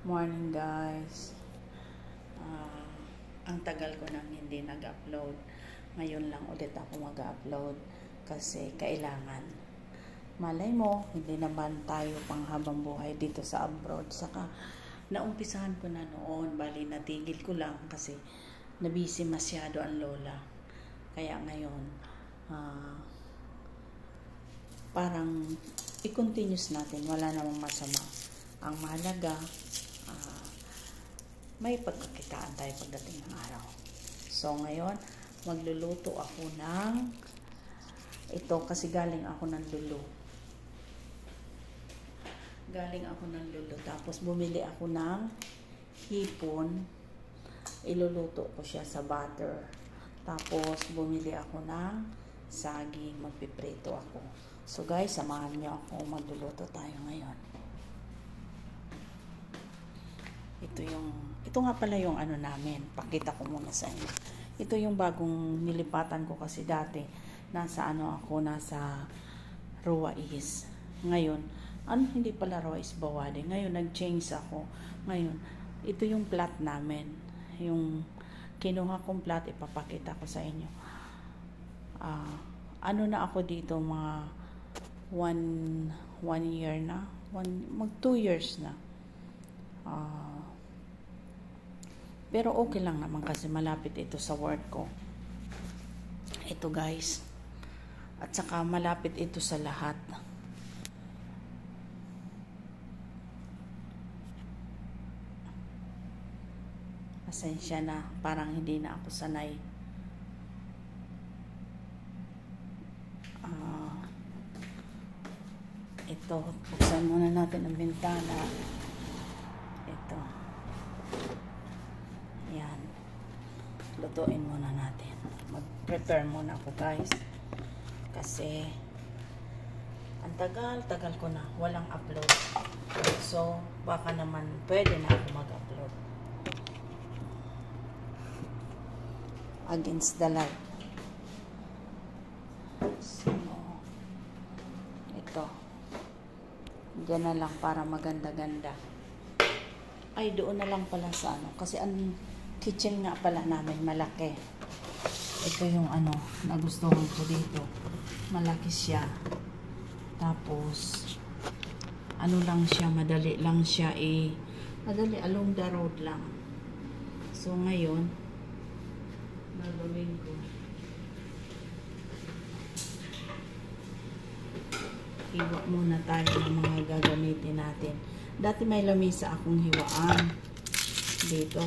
Morning guys. Ah, ang tagal ko nang hindi nag-upload. Ngayon lang ulit ako mag-upload kasi kailangan. Malay mo, hindi naman tayo pang habang buhay dito sa abroad. Saka naumpisahan ko na noon, bali natigil ko lang kasi nabisi masyado ang lola. Kaya ngayon, parang i-continuous natin, wala namang masama. Ang mahalaga, may pagkakitaan tayo pagdating ng araw. So ngayon, magluluto ako ng ito kasi galing ako ng lulo. Tapos bumili ako ng hipon. Iluluto ko siya sa butter. Tapos bumili ako ng saging. Magpiprito ako. So guys, samahan niyo ako. Magluluto tayo ngayon. Ito nga pala yung ano namin. Pakita ko muna sa inyo. Ito yung bagong nilipatan ko kasi dati. Nasa Ruwais. Ngayon, hindi pala Ruwais Bawade. Ngayon, nag-change ako. Ngayon, ito yung plot namin. Yung kinuha kong plot, ipapakita ko sa inyo. Ano na ako dito, mga one year na. Mag 2 years na. Pero okay lang naman kasi malapit ito sa work ko. Ito guys. At saka malapit ito sa lahat. Pasensya na, parang hindi na ako sanay. Ito, buksan muna natin ang bintana. Ito. Yan. Lutuin muna natin. Mag-prepare muna ako guys. Kasi ang tagal ko na walang upload. So, baka naman pwede na ako mag-upload. Against the light. So, ito. Diyan na lang para maganda-ganda. Ay, doon na lang pala sa ano. Kasi ang kitchen nga pala namin malaki. Ito yung nagustuhan ko dito. Malaki siya. Tapos, lang siya, madali lang siya madali along the road lang. So, ngayon, gagawin ko. Hiwa muna tayo ng mga gagamitin natin. Dati may lamisa akong hiwaan dito.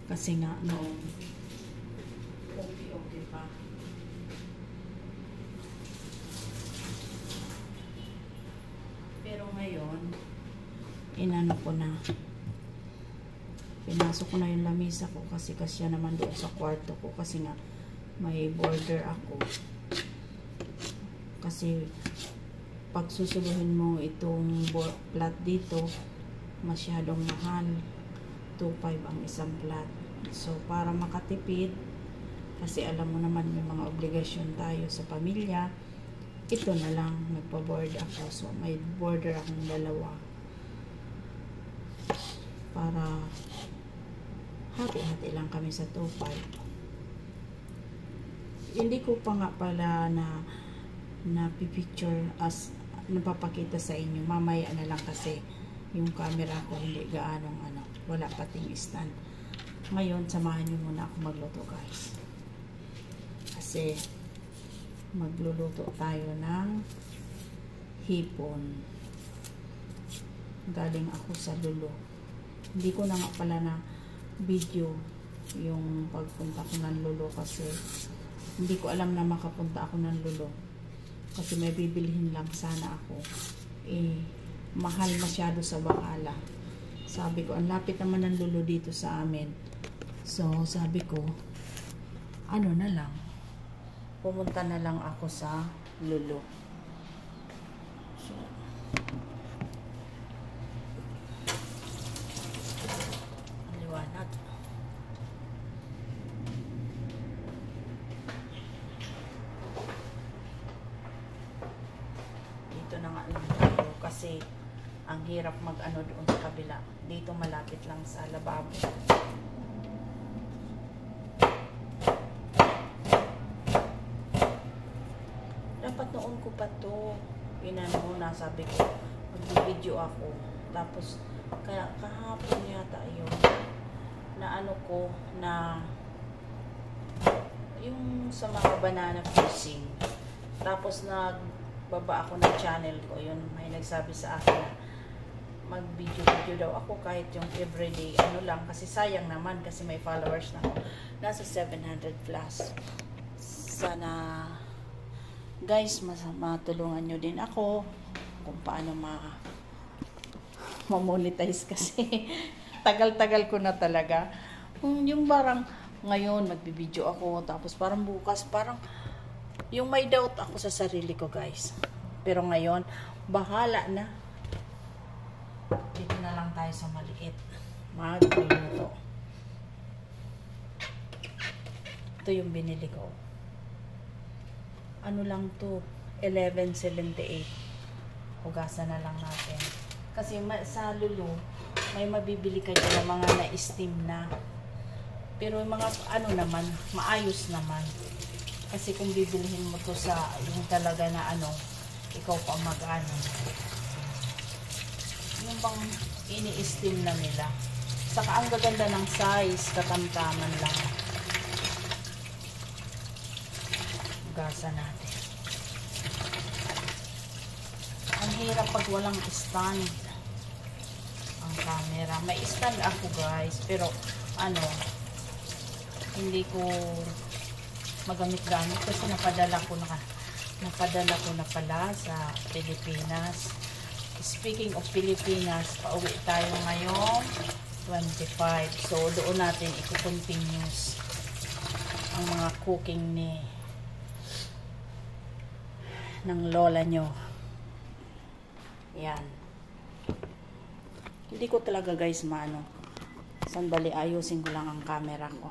Kasi nga noon okay pa. Pero ngayon inano ko na. Pinasok ko na yung lamisa ko kasi kasya naman doon sa kwarto ko kasi nga may border ako. Kasi pag susuluhin mo itong plat dito, masyadong mahal. 2.5 ang isang plat. So, para makatipid, kasi alam mo naman may mga obligasyon tayo sa pamilya, ito na lang, nagpa-board ako. So, may border akong dalawa. Para hati-hati lang kami sa 2.5. Hindi ko pa nga pala na picture as napapakita sa inyo. Mamaya na lang kasi yung camera ko hindi gaanong wala pating stand. Ngayon, samahan nyo muna ako magluto guys. Kasi magluluto tayo ng hipon. Galing ako sa lulo. Hindi ko na nga pala na video yung pagpunta ko ng lulo kasi hindi ko alam na makapunta ako ng lulo. Kasi may bibilhin lang sana ako. Mahal masyado sa Bacala. Sabi ko, ang lapit naman ng lulo dito sa amin. So, sabi ko, na lang. Pumunta na lang ako sa lulo. So, liwanag. Dito na nga lang tayo kasi ang ang hirap mag-ano doon sa kabila. Dito malapit lang sa lababo. Dapat noon ko pa to inano na, sabi ko mag-video ako. Tapos kaya kahapon yata yun na ano ko na yung sa mga banana fishing. Tapos nagbaba ako ng channel ko. Yun, may nagsabi sa akin na mag-video daw ako kahit yung everyday ano lang, kasi sayang naman kasi may followers na ako. Nasa 700 plus. Sana guys, matulungan nyo din ako kung paano ma-monetize kasi tagal-tagal ko na talaga. Yung parang ngayon magbibideo ako, tapos parang bukas parang yung may doubt ako sa sarili ko guys. Pero ngayon bahala na, dito na lang tayo sa maliit magluto. Ito yung binili ko, ano lang to, 11.78. Hugasan na lang natin kasi sa Lulu may mabibili ka dyan ng mga na-steam na, pero yung mga ano naman maayos naman. Kasi kung bibilihin mo to sa yung talaga na ano, ikaw pa mag-ano, yung bang ini-steam na nila. Saka ang gaganda ng size, katamtaman lang. Hugasan natin. Ang hirap pag walang stand ang camera. May stand ako guys, pero ano, hindi ko magamit-gamit kasi napadala ko na pala sa Pilipinas. Speaking of Pilipinas, pauwi tayo ngayong 25. So doon natin i-continuous ang mga cooking ng lola nyo. Yan. Hindi ko talaga guys maano. Sandali, ayusin ko lang ang camera ko.